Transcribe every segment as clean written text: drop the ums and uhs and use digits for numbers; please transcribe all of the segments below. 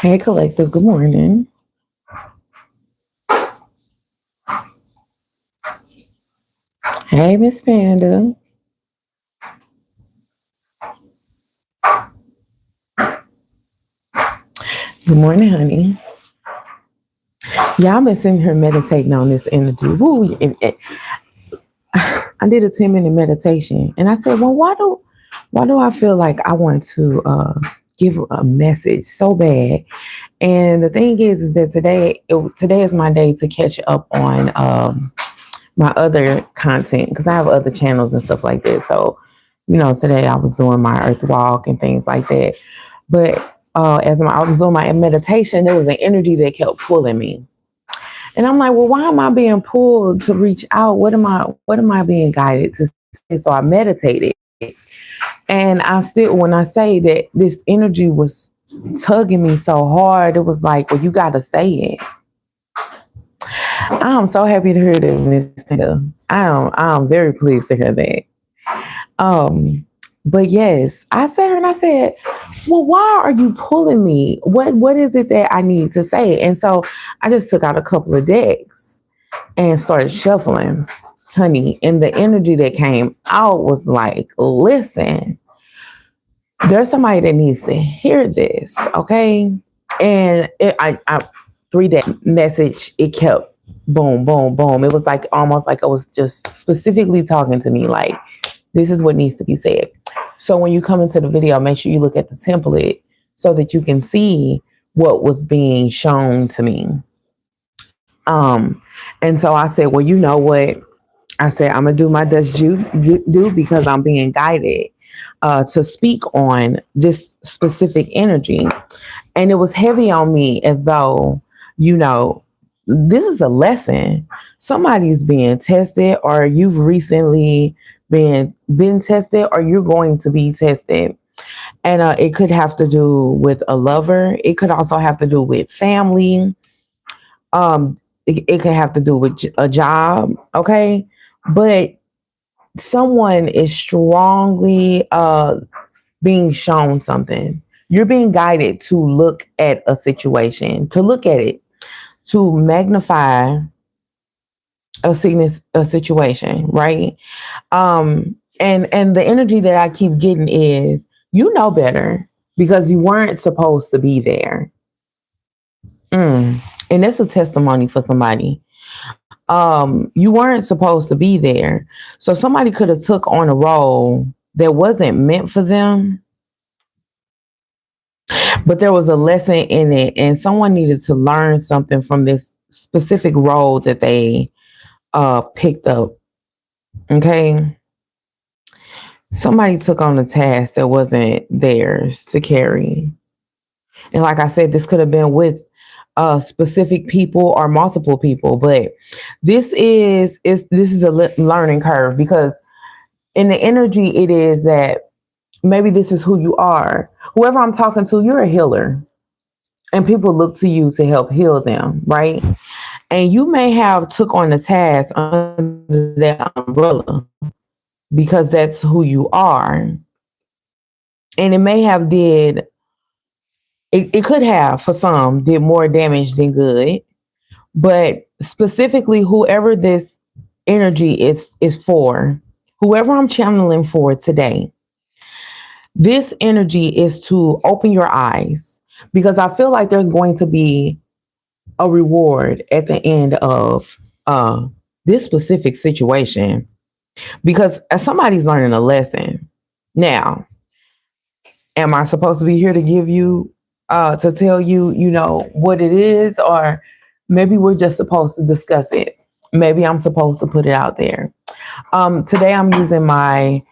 Hey, Collective. Good morning. Hey, Miss Panda. Good morning, honey. Yeah, I've been sitting here meditating on this energy. Woo, I did a 10-minute meditation, and I said, "Well, why do I feel like I want to give a message so bad?" And the thing is that today is my day to catch up on my other content because I have other channels and stuff like that. So, today I was doing my earth walk and things like that. But as I was doing my meditation, there was an energy that kept pulling me. And I'm like, well, why am I being pulled to reach out? What am I being guided to say? So I meditated. And when I say that this energy was tugging me so hard, it was like, well, you got to say it. I'm so happy to hear that, Miss Panda. I'm very pleased to hear that. Um, but yes, I sat here and I said, well, why are you pulling me? What is it that I need to say? And so I just took out a couple of decks and started shuffling, honey. And the energy that came out was like, listen, there's somebody that needs to hear this, okay? And I 3 day message, it kept boom, boom, boom. It was like almost like I was just specifically talking to me, like, this is what needs to be said. So when you come into the video, make sure you look at the template so that you can see what was being shown to me. And so I said, well, you know what? I said, I'm gonna do my best do because I'm being guided to speak on this specific energy. And it was heavy on me as though, this is a lesson. Somebody's being tested, or you've recently been tested, or you're going to be tested. And it could have to do with a lover. It could also have to do with family. It could have to do with a job. Okay. But someone is strongly being shown something. You're being guided to look at a situation, to look at it, to magnify a situation, right? And the energy that I keep getting is, you know better because you weren't supposed to be there. And that's a testimony for somebody. You weren't supposed to be there. So somebody could have took on a role that wasn't meant for them, but there was a lesson in it, and someone needed to learn something from this specific role that they picked up. Okay. Somebody took on a task that wasn't theirs to carry. And like I said, this could have been with specific people or multiple people, but this is a learning curve, because in the energy it is that maybe this is who you are. Whoever I'm talking to, you're a healer, and people look to you to help heal them, right? And you may have took on a task under that umbrella because that's who you are, and it may have it could have, for some, did more damage than good. But specifically, whoever this energy is for, whoever I'm channeling for today, this energy is to open your eyes, because I feel like there's going to be a reward at the end of this specific situation, because somebody's learning a lesson. Now, am I supposed to be here to give you to tell you, what it is, or maybe we're just supposed to discuss it. Maybe I'm supposed to put it out there. Today I'm using my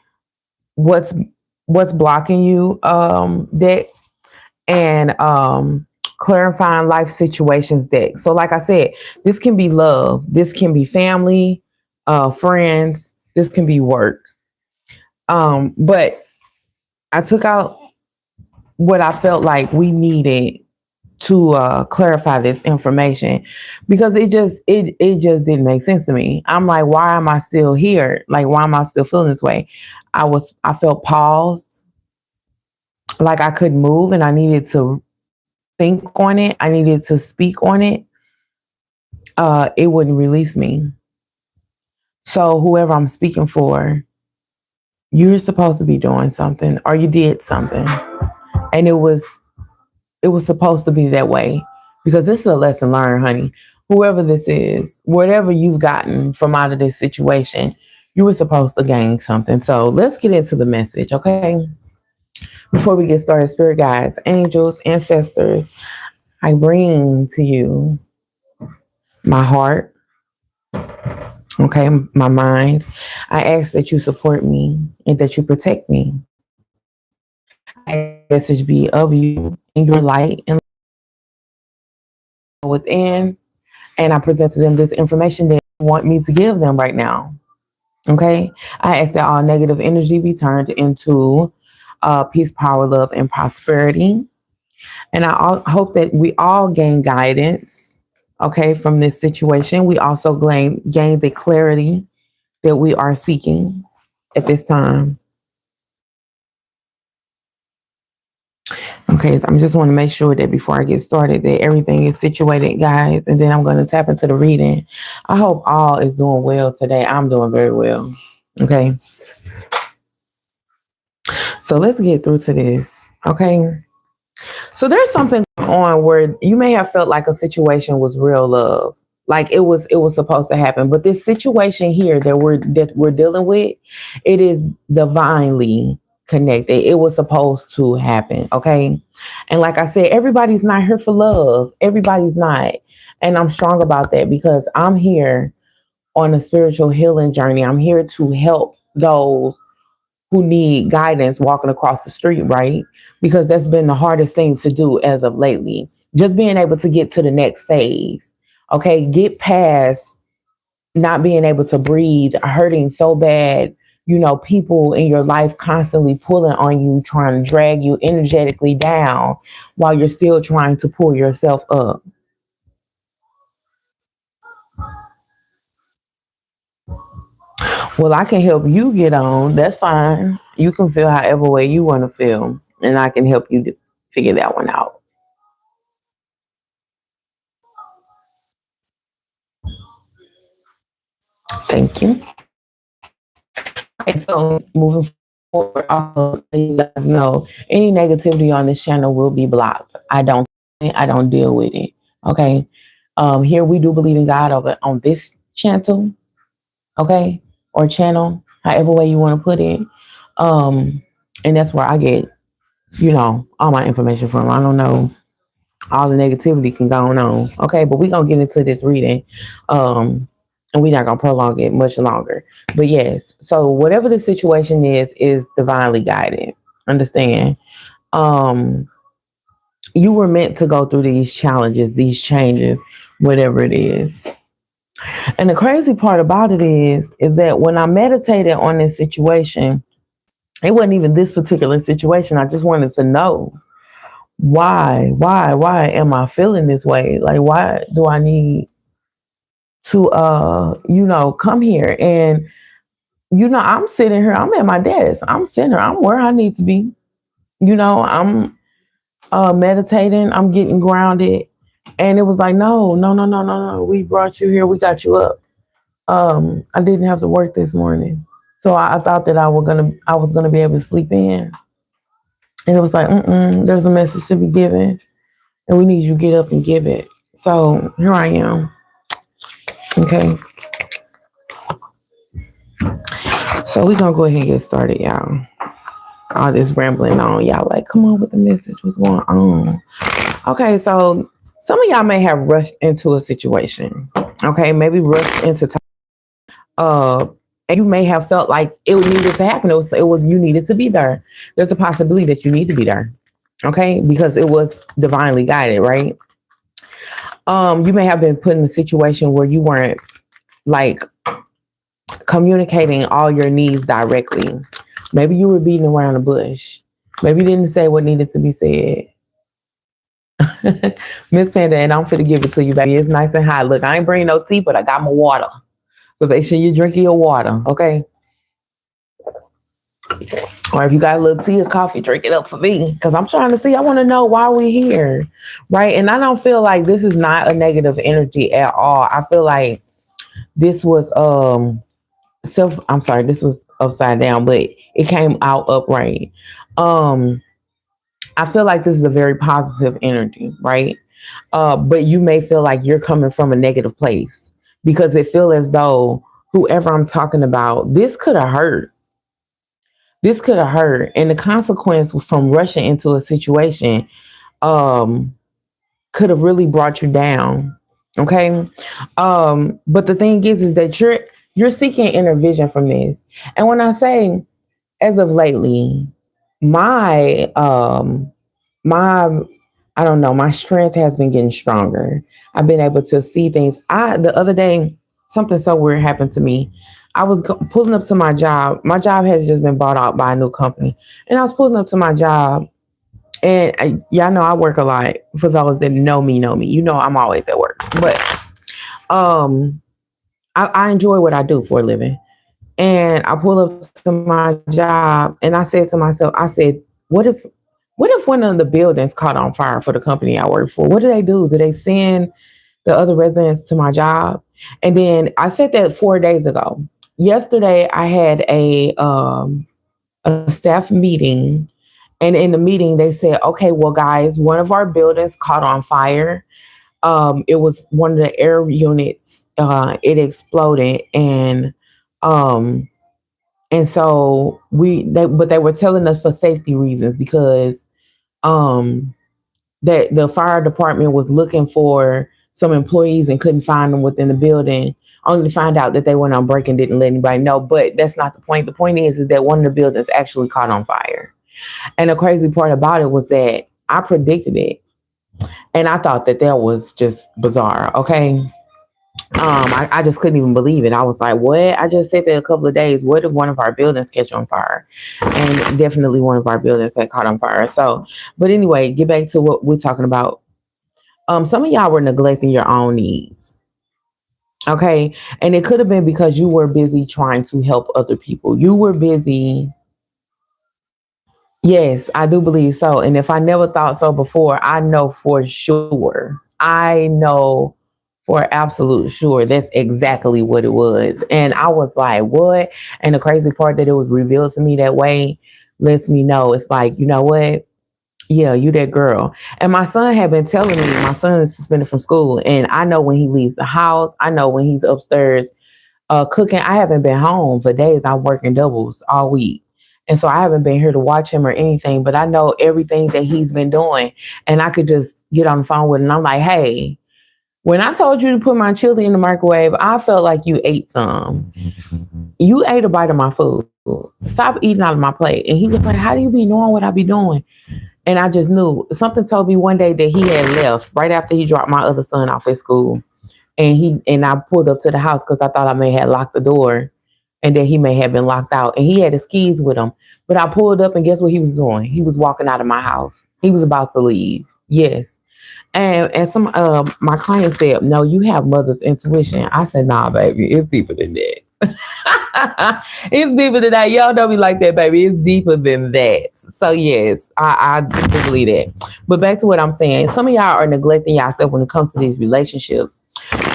what's what's blocking you deck, and clarifying life situations deck. So like I said, this can be love, this can be family, friends, this can be work. But I took out what I felt like we needed to clarify this information, because it just didn't make sense to me. I'm like, why am I still here? Like, why am I still feeling this way? I felt paused, like I couldn't move, and I needed to think on it. I needed to speak on it. It wouldn't release me. So whoever I'm speaking for, you're supposed to be doing something, or you did something, and it was supposed to be that way, because this is a lesson learned, honey. Whoever this is, whatever you've gotten from out of this situation, you were supposed to gain something. So let's get into the message, okay? Before we get started, spirit guides, angels, ancestors, I bring to you my heart, okay, my mind. I ask that you support me and that you protect me. I message be of you in your light and within, and I present to them this information that you want me to give them right now. Okay. I ask that all negative energy be turned into peace, power, love, and prosperity. And hope that we all gain guidance, okay, from this situation. We also gain the clarity that we are seeking at this time. Okay, I just want to make sure that before I get started that everything is situated, guys, and then I'm going to tap into the reading. I hope all is doing well today. I'm doing very well. Okay. So let's get through to this. Okay. So there's something on where you may have felt like a situation was real love. Like it was supposed to happen. But this situation here that we're dealing with, it is divinely connected. It was supposed to happen. Okay. And like I said, everybody's not here for love. Everybody's not. And I'm strong about that, because I'm here on a spiritual healing journey. I'm here to help those who need guidance walking across the street, right? Because that's been the hardest thing to do as of lately. Just being able to get to the next phase. Okay, get past not being able to breathe, hurting so bad, people in your life constantly pulling on you, trying to drag you energetically down while you're still trying to pull yourself up. Well, I can help you get on. That's fine. You can feel however way you want to feel, and I can help you to figure that one out. Thank you. Okay, so moving forward, I'll let you guys know any negativity on this channel will be blocked. I don't deal with it. Okay. Here we do believe in God over on this channel, okay, or channel, however way you want to put it. Um, and that's where I get, all my information from. I don't know, all the negativity can go on. Okay, but we're gonna get into this reading. And we're not gonna prolong it much longer. But yes, so whatever the situation is divinely guided. Understand? Um, you were meant to go through these challenges, these changes, whatever it is. And the crazy part about it is that when I meditated on this situation, it wasn't even this particular situation. I just wanted to know why am I feeling this way? Like, why do I need to come here? And I'm sitting here, I'm at my desk, I'm sitting here, I'm where I need to be. I'm meditating, I'm getting grounded. And it was like, no, no, no, no, no, no. We brought you here, we got you up. I didn't have to work this morning. So I thought that I was gonna be able to sleep in. And it was like, there's a message to be given, and we need you to get up and give it. So here I am. Okay. So we're gonna go ahead and get started, y'all. all this rambling on. Y'all like, come on with the message. What's going on? Okay, so some of y'all may have rushed into a situation. Okay, maybe rushed into uh and you may have felt like it needed to happen. It was you needed to be there. There's a possibility that you need to be there. Okay, because it was divinely guided, right? You may have been put in a situation where you weren't like communicating all your needs directly. Maybe you were beating around the bush. Maybe you didn't say what needed to be said. Miss Panda, and I'm finna give it to you, baby. It's nice and hot. Look, I ain't bringing no tea, but I got my water. So make sure you're drinking your water, okay? Or if you got a little tea or coffee, drink it up for me. Because I'm trying to see, I want to know why we're here, right? And I don't feel like this is not a negative energy at all. I feel like this was this was upside down, but it came out upright. Um, I feel like this is a very positive energy, right? But you may feel like you're coming from a negative place because it feel as though whoever I'm talking about, this could have hurt. This could have hurt. And the consequence from rushing into a situation um, could have really brought you down. Okay. But the thing is that you're seeking inner vision from this. And when I say as of lately, my my I don't know, my strength has been getting stronger. I've been able to see things. The other day something so weird happened to me. I was pulling up to my job. My job has just been bought out by a new company, and I was pulling up to my job. And y'all know I work a lot. For those that know me, you know I'm always at work. But um, I enjoy what I do for a living. And I pull up to my job, and I said to myself, I said, what if one of the buildings caught on fire for the company I work for? What do they do? Do they send the other residents to my job? And then I said that 4 days ago. Yesterday, I had a staff meeting, and in the meeting, they said, "Okay, well, guys, one of our buildings caught on fire. It was one of the air units. It exploded, um, and so but they were telling us for safety reasons because um, that the fire department was looking for some employees and couldn't find them within the building. Only to find out that they went on break and didn't let anybody know. But that's not the point. The point is that one of the buildings actually caught on fire. And the crazy part about it was that I predicted it, and I thought that was just bizarre. Okay. I just couldn't even believe it. I was like, what? I just said that a couple of days. What if one of our buildings catch on fire? And definitely one of our buildings had caught on fire. So, but anyway, get back to what we're talking about. Some of y'all were neglecting your own needs. Okay. And it could have been because you were busy trying to help other people. You were busy. Yes, I do believe so. And if I never thought so before, I know for sure. I know for absolute sure that's exactly what it was. And I was like, what? And the crazy part that it was revealed to me that way lets me know it's like, you know what? Yeah, you that girl. And my son had been telling me, my son is suspended from school. And I know when he leaves the house, I know when he's upstairs cooking. I haven't been home for days. I'm working doubles all week. And so I haven't been here to watch him or anything, but I know everything that he's been doing. And I could just get on the phone with him. And I'm like, hey, when I told you to put my chili in the microwave, I felt like you ate some. You ate a bite of my food. Stop eating out of my plate. And he was like, how do you be knowing what I be doing? And I just knew. Something told me one day that he had left right after he dropped my other son off at school. And I pulled up to the house because I thought I may have locked the door and that he may have been locked out. And he had his keys with him. But I pulled up and guess what he was doing? He was walking out of my house. He was about to leave. Yes. And some my client said, no, you have mother's intuition. I said, nah, baby, it's deeper than that. It's deeper than that. Y'all don't be like that, baby. It's deeper than that. So yes, I do believe that. But back to what I'm saying, some of y'all are neglecting yourself when it comes to these relationships.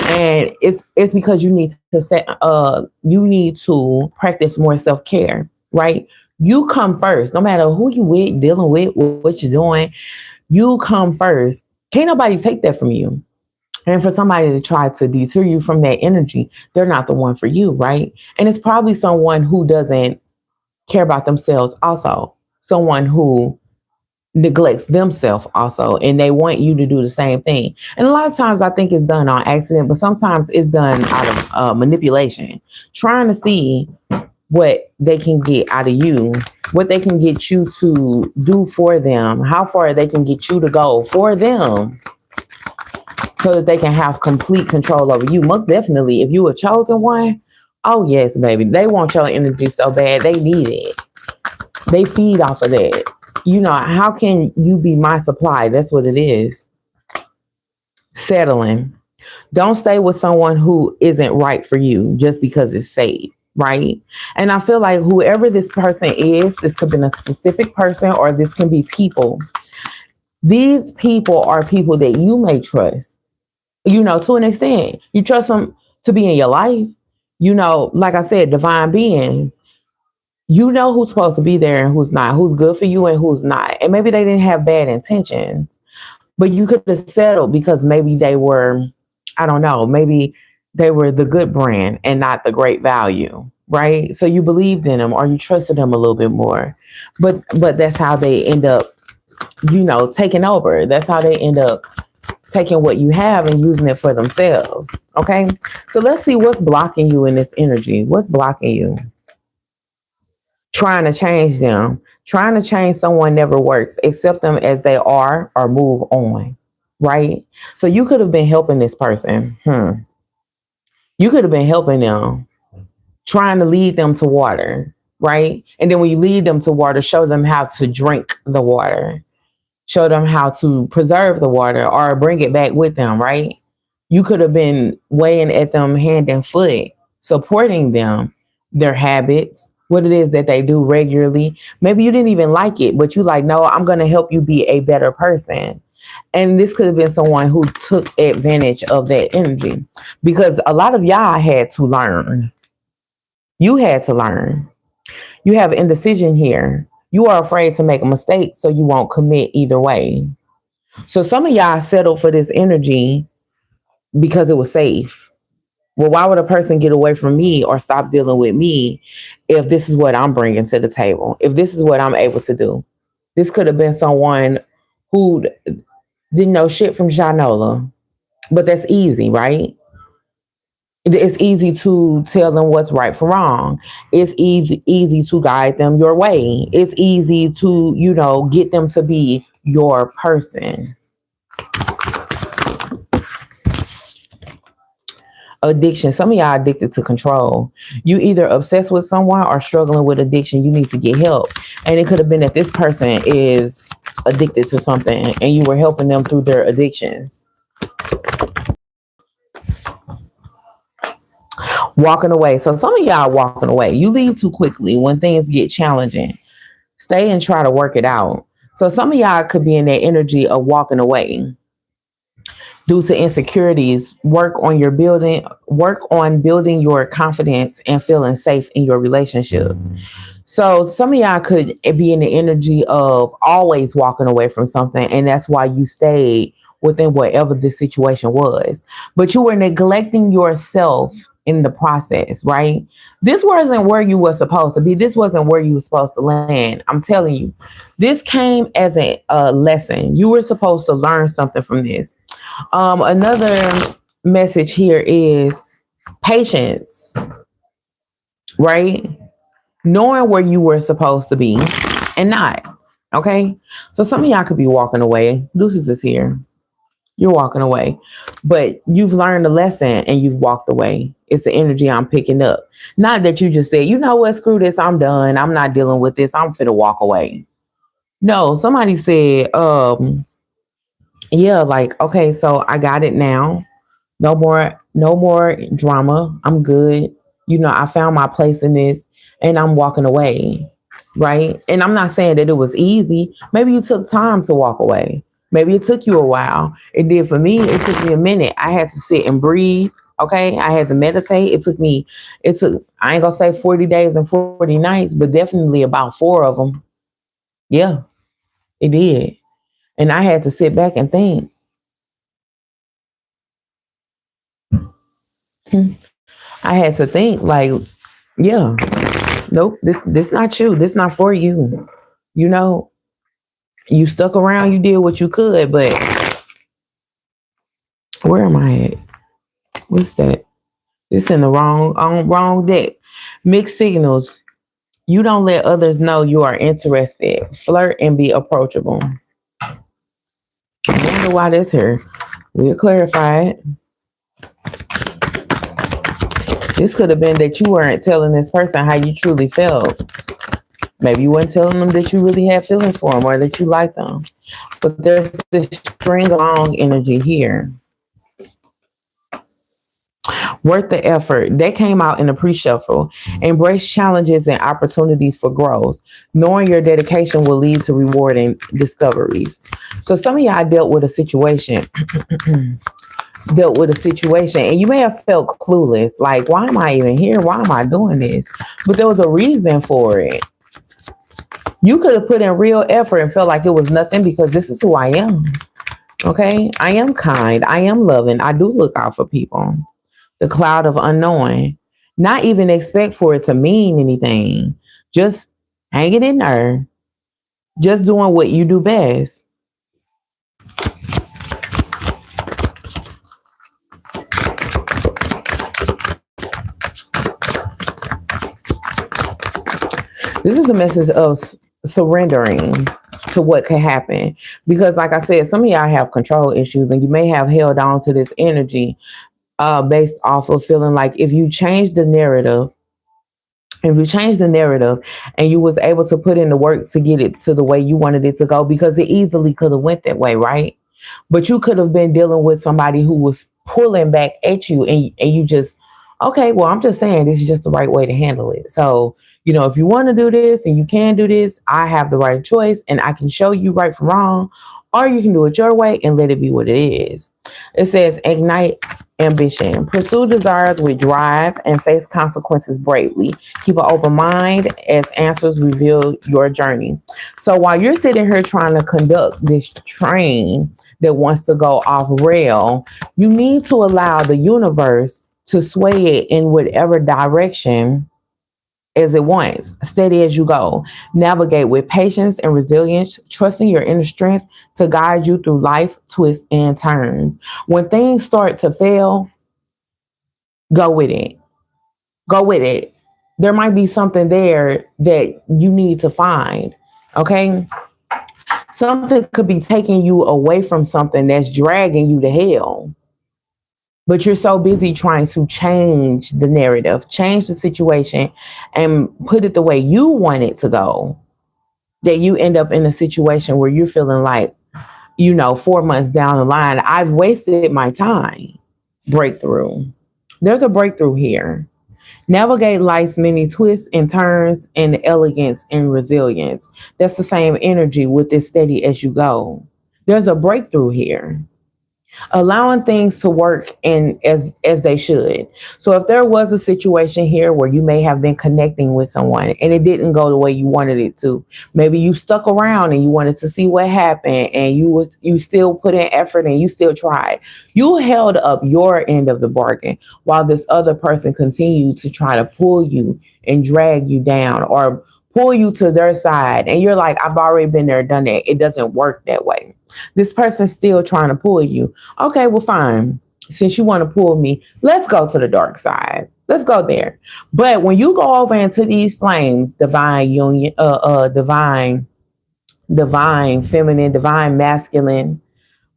And it's because you need to practice more self-care, right? You come first, no matter who you with, dealing with, what you're doing, you come first. Can't nobody take that from you. And for somebody to try to deter you from that energy, they're not the one for you, right? And it's probably someone who doesn't care about themselves also. someone who neglects themselves also, and they want you to do the same thing. And a lot of times I think it's done on accident, but sometimes it's done out of manipulation, trying to see what they can get out of you, what they can get you to do for them, how far they can get you to go for them, so that they can have complete control over you. Most definitely, if you a chosen one, oh yes, baby, they want your energy so bad, they need it. They feed off of that. You know, how can you be my supply? That's what it is. Settling. Don't stay with someone who isn't right for you just because it's safe, right? And I feel like whoever this person is, this could be a specific person or this can be people. These people are people that you may trust, you know, to an extent. You trust them to be in your life. You know, like I said, divine beings. You know who's supposed to be there and who's not, who's good for you and who's not. And maybe they didn't have bad intentions, but you could have settled because maybe they were, I don't know, maybe they were the good brand and not the great value, right? So you believed in them or you trusted them a little bit more. But that's how they end up, you know, taking over. That's how they end up taking what you have and using it for themselves. Okay. So let's see what's blocking you in this energy. What's blocking you? Trying to change them. Trying to change someone never works. Accept them as they are or move on. Right? So you could have been helping this person. You could have been helping them, trying to lead them to water. Right? And then when you lead them to water, show them how to drink the water. Show them how to preserve the water or bring it back with them. Right? You could have been weighing at them hand and foot, supporting them, their habits, what it is that they do regularly. Maybe you didn't even like it, but you like, no, I'm going to help you be a better person. And this could have been someone who took advantage of that energy, because a lot of y'all had to learn. You had to learn. You have indecision here. You are afraid to make a mistake, so you won't commit either way. So some of y'all settled for this energy because it was safe. Well, why would a person get away from me or stop dealing with me if this is what I'm bringing to the table? If this is what I'm able to do? This could have been someone who didn't know shit from Shanola, but that's easy, right? It's easy to tell them what's right from wrong. It's easy to guide them your way. It's easy to, you know, get them to be your person. Addiction. Some of y'all addicted to control. You either obsessed with someone or struggling with addiction. You need to get help. And it could have been that this person is addicted to something and you were helping them through their addictions. Walking away. So some of y'all walking away. You leave too quickly when things get challenging. Stay and try to work it out. So some of y'all could be in that energy of walking away due to insecurities. Work on building your confidence and feeling safe in your relationship. So some of y'all could be in the energy of always walking away from something, and that's why you stayed within whatever the situation was. But you were neglecting yourself in the process, right? This wasn't where you were supposed to be. This wasn't where you were supposed to land. I'm telling you, this came as a lesson. You were supposed to learn something from this. Another message here is patience, right? Knowing where you were supposed to be and not. Okay. So some of y'all could be walking away. Lucis is here. You're walking away, but you've learned a lesson and you've walked away. It's the energy I'm picking up. Not that you just said, you know what, screw this, I'm done. I'm not dealing with this. I'm finna walk away. No, somebody said, yeah, like, okay, so I got it now. No more drama. I'm good. You know, I found my place in this and I'm walking away. Right. And I'm not saying that it was easy. Maybe you took time to walk away. Maybe it took you a while. It did for me. It took me a minute. I had to sit and breathe. Okay. I had to meditate. I ain't gonna say 40 days and 40 nights, but definitely about 4 of them. Yeah, it did. And I had to sit back and think. I had to think like, yeah, nope, this not you. This not for you. You know, you stuck around, you did what you could, but where am I at? What's that? It's in the wrong deck. Mixed signals. You don't let others know you are interested. Flirt and be approachable. I wonder why that's here. We'll clarify it. This could have been that you weren't telling this person how you truly felt. Maybe you weren't telling them that you really had feelings for them or that you like them. But there's this string along energy here. Worth the effort. That came out in the pre-shuffle. Embrace challenges and opportunities for growth. Knowing your dedication will lead to rewarding discoveries. So some of y'all dealt with a situation. And you may have felt clueless. Like, why am I even here? Why am I doing this? But there was a reason for it. You could have put in real effort and felt like it was nothing because this is who I am. Okay? I am kind. I am loving. I do look out for people. The cloud of unknowing. Not even expect for it to mean anything. Just hanging in there. Just doing what you do best. This is a message of surrendering to what could happen. Because like I said, some of y'all have control issues and you may have held on to this energy based off of feeling like if you change the narrative, and you was able to put in the work to get it to the way you wanted it to go, because it easily could have went that way, right? But you could have been dealing with somebody who was pulling back at you and you just, okay, well, I'm just saying this is just the right way to handle it. So, if you want to do this and you can do this, I have the right choice and I can show you right from wrong, or you can do it your way and let it be what it is. It says, ignite ambition. Pursue desires with drive and face consequences bravely. Keep an open mind as answers reveal your journey. So while you're sitting here trying to conduct this train that wants to go off rail, you need to allow the universe to sway it in whatever direction as it wants. Steady as you go. Navigate with patience and resilience, trusting your inner strength to guide you through life twists and turns. When things start to fail, go with it. Go with it. There might be something there that you need to find. Okay? Something could be taking you away from something that's dragging you to hell. But you're so busy trying to change the narrative, change the situation, and put it the way you want it to go, that you end up in a situation where you're feeling like, 4 months down the line, I've wasted my time. Breakthrough. There's a breakthrough here. Navigate life's many twists and turns and elegance and resilience. That's the same energy with this steady as you go. There's a breakthrough here. Allowing things to work in as they should. So if there was a situation here where you may have been connecting with someone and it didn't go the way you wanted it to, maybe you stuck around and you wanted to see what happened and you still put in effort and you still tried. You held up your end of the bargain while this other person continued to try to pull you and drag you down or pull you to their side. And you're like, I've already been there, done that. It doesn't work that way. This person's still trying to pull you. Okay, well, fine. Since you want to pull me, let's go to the dark side. Let's go there. But when you go over into these flames, divine union, divine feminine, divine masculine,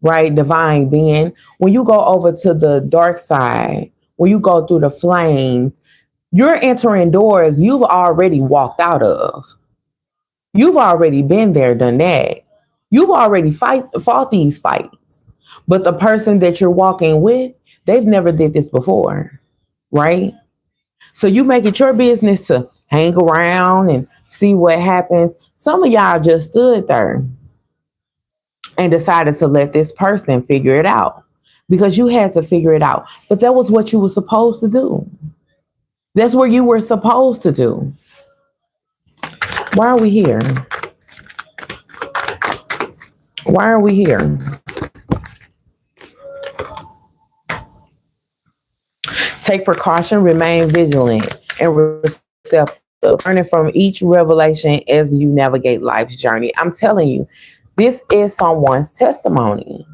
right? Divine being. When you go over to the dark side, when you go through the flames, you're entering doors you've already walked out of. You've already been there, done that. You've already fought these fights. But the person that you're walking with, they've never did this before, right? So you make it your business to hang around and see what happens. Some of y'all just stood there and decided to let this person figure it out because you had to figure it out. But that was what you were supposed to do. That's what you were supposed to do. Why are we here? Why are we here? Take precaution, remain vigilant, and receptive. learning from each revelation as you navigate life's journey. I'm telling you, this is someone's testimony.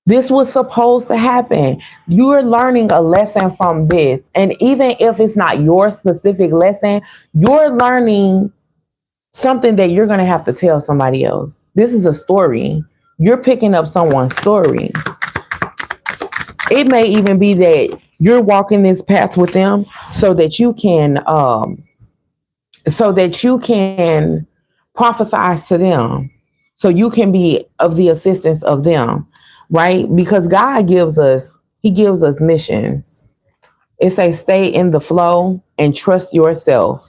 This was supposed to happen. You're learning a lesson from this. And even if it's not your specific lesson, you're learning something that you're going to have to tell somebody else. This is a story. You're picking up someone's story. It may even be that you're walking this path with them so that you can prophesize to them, so you can be of the assistance of them, right? Because he gives us missions. It says stay in the flow and trust yourself.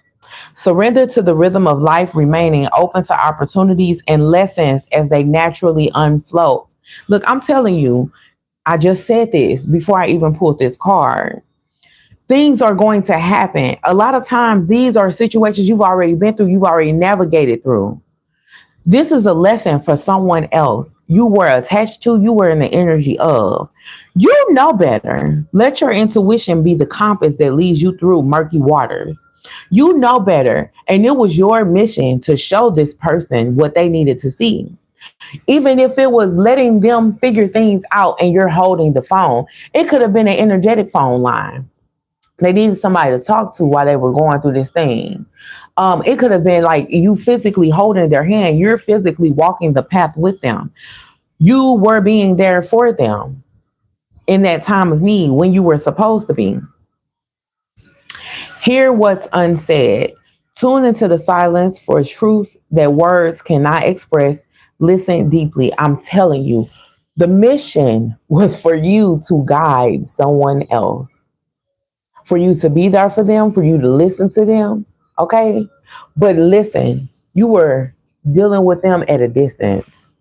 Surrender to the rhythm of life, remaining open to opportunities and lessons as they naturally unfold. Look, I'm telling you, I just said this before I even pulled this card. Things are going to happen. A lot of times, these are situations you've already been through, you've already navigated through. This is a lesson for someone else you were attached to, you were in the energy of. You know better. Let your intuition be the compass that leads you through murky waters. You know better. And it was your mission to show this person what they needed to see. Even if it was letting them figure things out and you're holding the phone, it could have been an energetic phone line. They needed somebody to talk to while they were going through this thing. It could have been like you physically holding their hand. You're physically walking the path with them. You were being there for them in that time of need when you were supposed to be. Hear what's unsaid. Tune into the silence for truths that words cannot express. Listen deeply. I'm telling you, the mission was for you to guide someone else, for you to be there for them, for you to listen to them. Okay. But listen, you were dealing with them at a distance.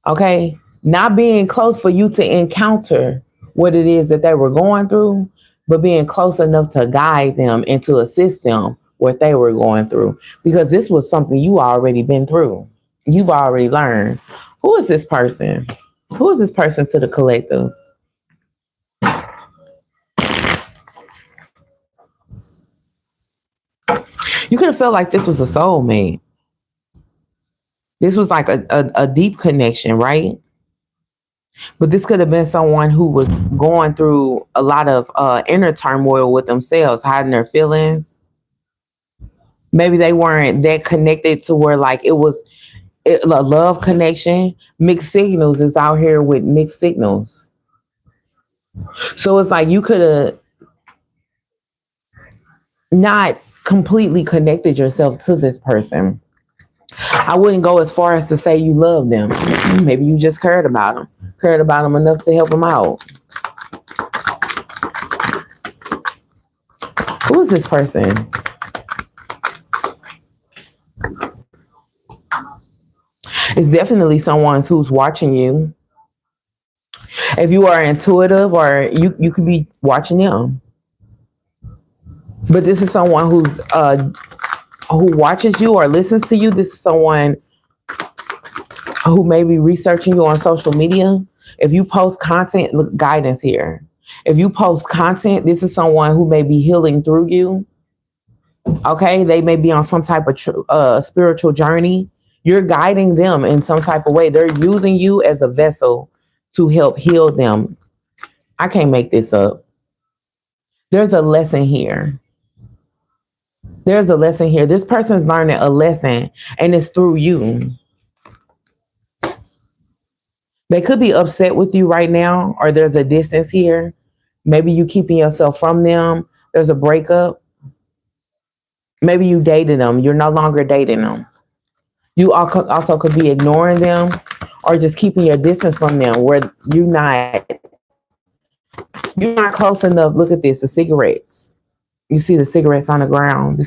Okay. Not being close for you to encounter what it is that they were going through, but being close enough to guide them and to assist them what they were going through. Because this was something you already been through. You've already learned. Who is this person? Who is this person to the collective? You could have felt like this was a soulmate. This was like a deep connection, right? But this could have been someone who was going through a lot of inner turmoil with themselves, hiding their feelings. Maybe they weren't that connected to where like it was a love connection. Mixed signals is out here with mixed signals. So it's like you could have not completely connected yourself to this person. I wouldn't go as far as to say you love them. Maybe you just cared about them enough to help them out. Who is this person? It's definitely someone who's watching you. If you are intuitive, or you could be watching them. But this is someone who watches you or listens to you. This is someone who may be researching you on social media. If you post content, look, guidance here. If you post content, this is someone who may be healing through you. Okay, they may be on some type of spiritual journey. You're guiding them in some type of way. They're using you as a vessel to help heal them. I can't make this up. There's a lesson here. There's a lesson here. This person's learning a lesson, and it's through you. They could be upset with you right now, or there's a distance here. Maybe you keeping yourself from them. There's a breakup. Maybe you dated them. You're no longer dating them. You also could be ignoring them or just keeping your distance from them where you're not close enough. Look at this, the cigarettes. You see the cigarettes on the ground.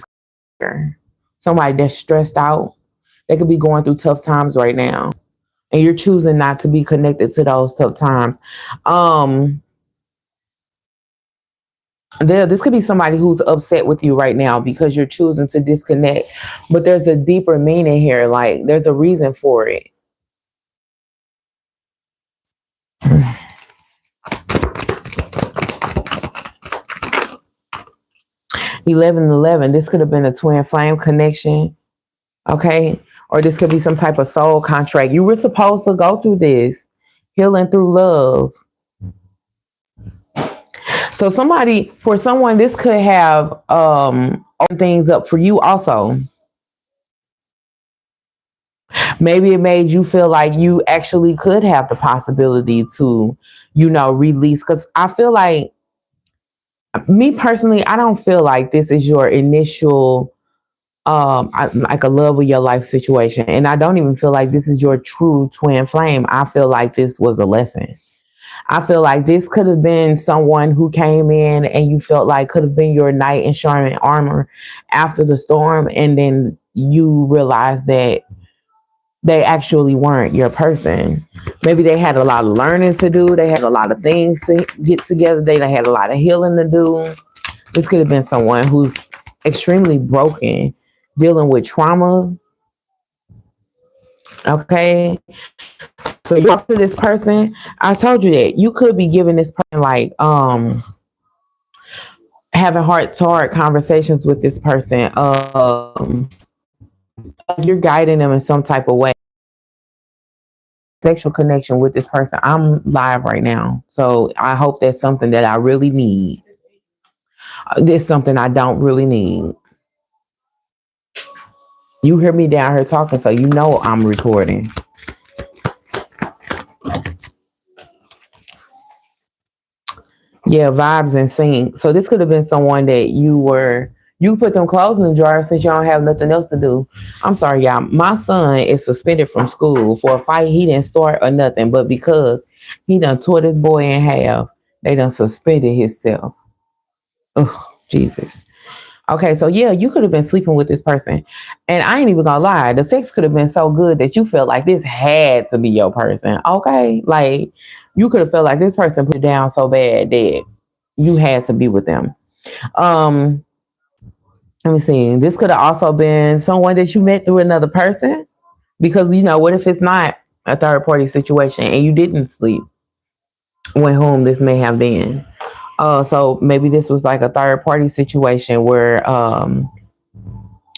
Somebody that's stressed out. They could be going through tough times right now. And you're choosing not to be connected to those tough times. This could be somebody who's upset with you right now because you're choosing to disconnect. But there's a deeper meaning here. Like there's a reason for it. 1111. This could have been a twin flame connection. Okay. Or this could be some type of soul contract. You were supposed to go through this healing through love. So for someone, this could have opened things up for you also. Maybe it made you feel like you actually could have the possibility to, release. Because I feel like, me personally, I don't feel like this is your initial, like a love of your life situation. And I don't even feel like this is your true twin flame. I feel like this was a lesson. I feel like this could have been someone who came in and you felt like could have been your knight in shining armor after the storm. And then you realized that they actually weren't your person. Maybe they had a lot of learning to do. They had a lot of things to get together. They had a lot of healing to do. This could have been someone who's extremely broken, dealing with trauma. Okay. So you talk to this person. I told you that you could be giving this person like having heart-to-heart conversations with this person. You're guiding them in some type of way. Sexual connection with this person. I'm live right now, so I hope that's something that I really need. This something I don't really need. You hear me down here talking, so you know I'm recording. Yeah, vibes and sync. So this could have been someone that you put them clothes in the dryer since you don't have nothing else to do. I'm sorry, y'all. My son is suspended from school for a fight he didn't start or nothing, but because he done tore this boy in half, they done suspended himself. Oh, Jesus. Okay, so yeah, you could have been sleeping with this person. And I ain't even gonna lie, the sex could have been so good that you felt like this had to be your person. Okay? Like you could have felt like this person put it down so bad that you had to be with them. Let me see. This could have also been someone that you met through another person. Because what if it's not a third party situation and you didn't sleep with whom this may have been? So maybe this was like a third party situation where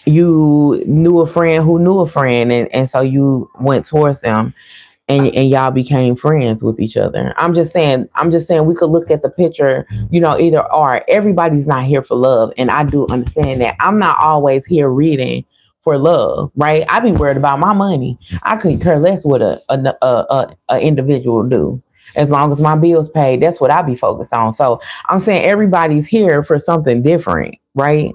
you knew a friend who knew a friend, and so you went towards them and y'all became friends with each other. I'm just saying we could look at the picture, either or. Everybody's not here for love, and I do understand that. I'm not always here reading for love, right? I be worried about my money. I couldn't care less what a individual do. As long as my bills paid, that's what I be focused on. So I'm saying everybody's here for something different, right?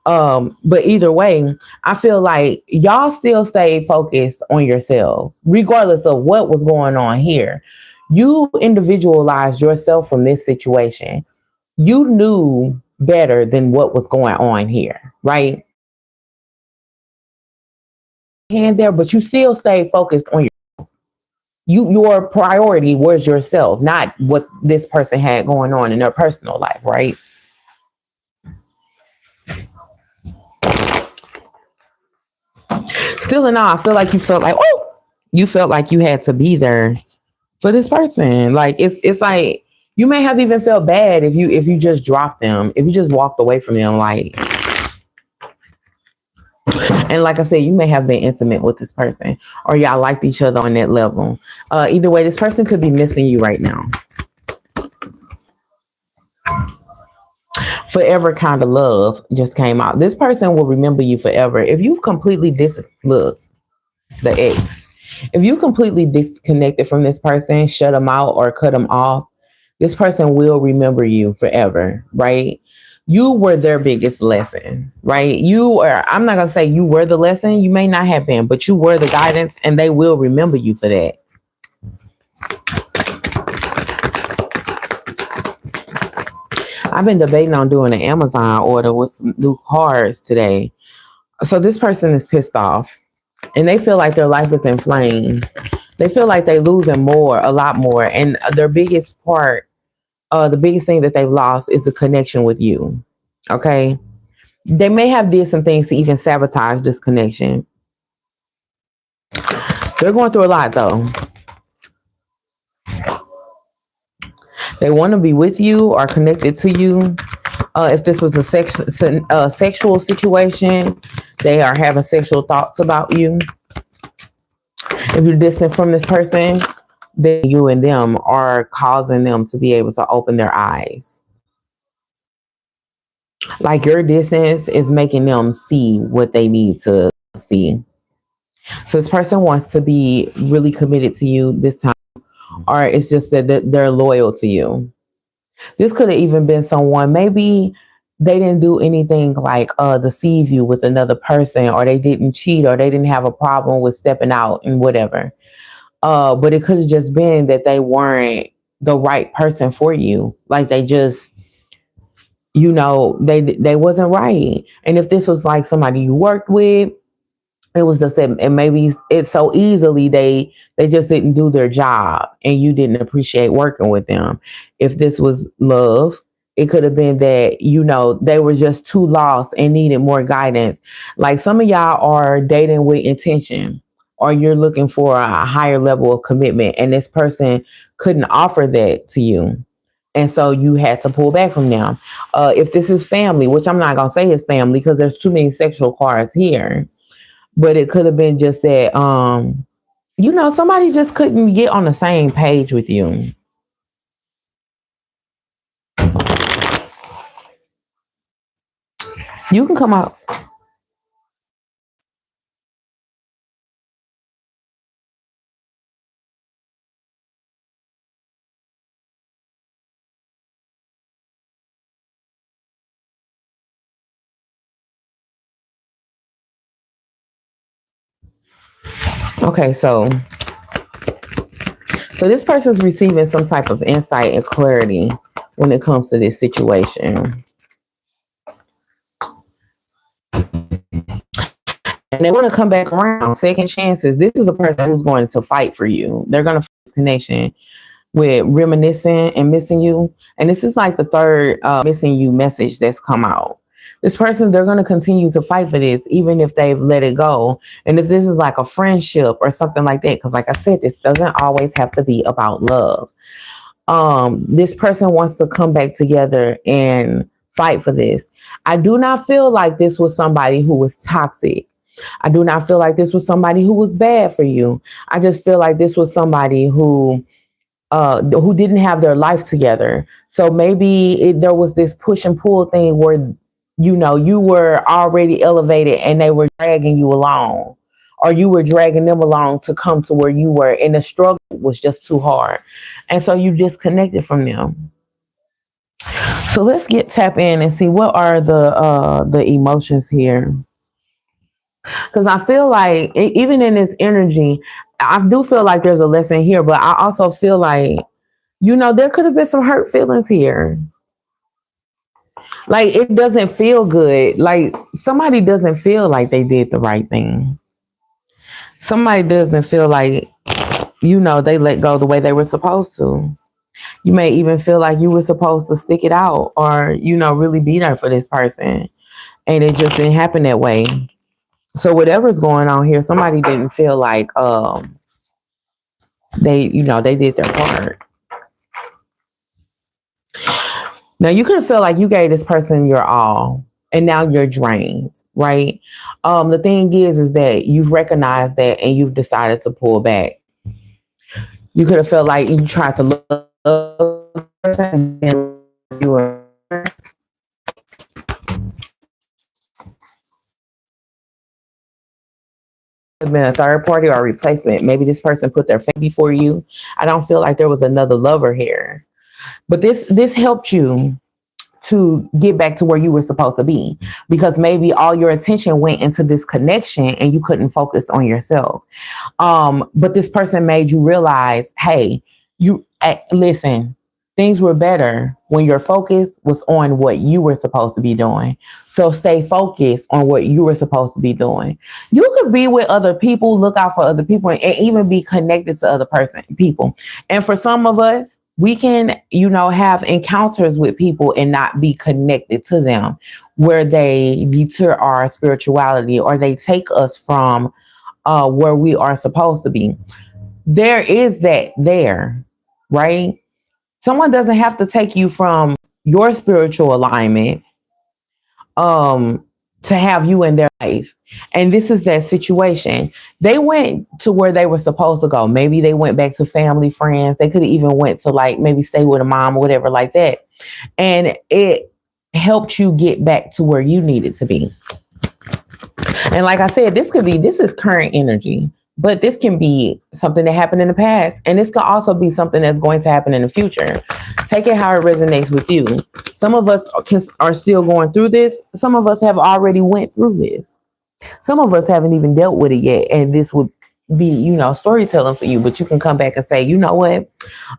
But either way, I feel like y'all still stay focused on yourselves, regardless of what was going on here. You individualized yourself from this situation. You knew better than what was going on here, right? Hand there, but you still stay focused on your priority was yourself, not what this person had going on in their personal life, right? Still in all, I feel like you felt like you had to be there for this person. Like it's like you may have even felt bad if you just dropped them, if you just walked away from them, like. And like I said, you may have been intimate with this person or y'all liked each other on that level. Either way, this person could be missing you right now. Forever kind of love just came out. This person will remember you forever. If you've completely look, the ex. If you completely disconnected from this person, shut them out or cut them off, this person will remember you forever, right? You were their biggest lesson, right? I'm not going to say you were the lesson. You may not have been, but you were the guidance and they will remember you for that. I've been debating on doing an Amazon order with some new cards today. So this person is pissed off and they feel like their life is in flames. They feel like they're losing a lot more. And their biggest part, the biggest thing that they've lost is the connection with you. Okay. They may have did some things to even sabotage this connection. They're going through a lot though. They want to be with you or connected to you, If this was a sexual situation, they are having sexual thoughts about you. If you're distant from this person, then you and them are causing them to be able to open their eyes. Like your distance is making them see what they need to see. So this person wants to be really committed to you this time, or it's just that they're loyal to you. This could have even been someone, maybe they didn't do anything like deceive you with another person, or they didn't cheat, or they didn't have a problem with stepping out and whatever. But it could have just been that they weren't the right person for you. Like they just, they wasn't right. And if this was like somebody you worked with, it was just that, and maybe it's so easily they just didn't do their job, and you didn't appreciate working with them. If this was love, it could have been that they were just too lost and needed more guidance. Like some of y'all are dating with intention, or you're looking for a higher level of commitment, and this person couldn't offer that to you. And so you had to pull back from them. If this is family, which I'm not going to say is family because there's too many sexual cards here, but it could have been just that somebody just couldn't get on the same page with you. You can come out. Okay, so this person's receiving some type of insight and clarity when it comes to this situation. And they want to come back around. Second chances. This is a person who's going to fight for you. They're going to fight this connection with reminiscing and missing you. And this is like the third missing you message that's come out. This person, they're going to continue to fight for this, even if they've let it go. And if this is like a friendship or something like that, because like I said, this doesn't always have to be about love. This person wants to come back together and fight for this. I do not feel like this was somebody who was toxic. I do not feel like this was somebody who was bad for you. I just feel like this was somebody who didn't have their life together. So maybe there was this push and pull thing where, you were already elevated and they were dragging you along, or you were dragging them along to come to where you were, and the struggle was just too hard. And so you disconnected from them. So let's tap in and see what are the emotions here. Because I feel like even in this energy, I do feel like there's a lesson here, but I also feel like, there could have been some hurt feelings here. Like it doesn't feel good. Like somebody doesn't feel like they did the right thing. Somebody doesn't feel like, they let go the way they were supposed to. You may even feel like you were supposed to stick it out, or, really be there for this person. And it just didn't happen that way. So whatever's going on here, somebody didn't feel like they did their part. Now you could feel like you gave this person your all, and now you're drained, right? The thing is that you've recognized that and you've decided to pull back. You could have felt like you tried to love and you were been a third party or a replacement. Maybe this person put their face before you. I don't feel like there was another lover here. But this helped you to get back to where you were supposed to be, because maybe all your attention went into this connection and you couldn't focus on yourself. But this person made you realize, hey, listen, things were better when your focus was on what you were supposed to be doing. So stay focused on what you were supposed to be doing. You could be with other people, look out for other people, and even be connected to other people. And for some of us, we can, have encounters with people and not be connected to them, where they deter our spirituality or they take us from where we are supposed to be. There is that there, right? Someone doesn't have to take you from your spiritual alignment, to have you in their life. And this is that situation. They went to where they were supposed to go. Maybe they went back to family, friends. They could have even went to like maybe stay with a mom or whatever like that. And it helped you get back to where you needed to be. And like I said, this is current energy, but this can be something that happened in the past. And this could also be something that's going to happen in the future. Take it how it resonates with you. Some of us are still going through this. Some of us have already went through this. Some of us haven't even dealt with it yet. And this would be, storytelling for you. But you can come back and say, you know what?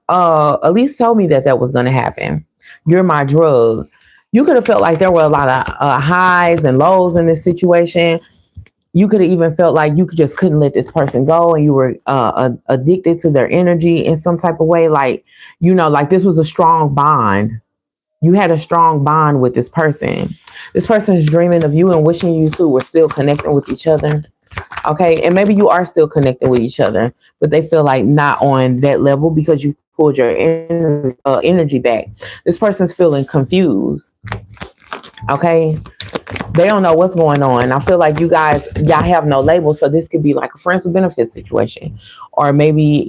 Elise told me that was going to happen. You're my drug. You could have felt like there were a lot of highs and lows in this situation. You could have even felt like you just couldn't let this person go, and you were addicted to their energy in some type of way. Like, like this was a strong bond. You had a strong bond with this person. This person's dreaming of you and wishing you two were still connecting with each other. Okay. And maybe you are still connecting with each other, but they feel like not on that level because you pulled your energy back. This person's feeling confused. Okay. They don't know what's going on. I feel like y'all have no label. So this could be like a friends with benefits situation, or maybe,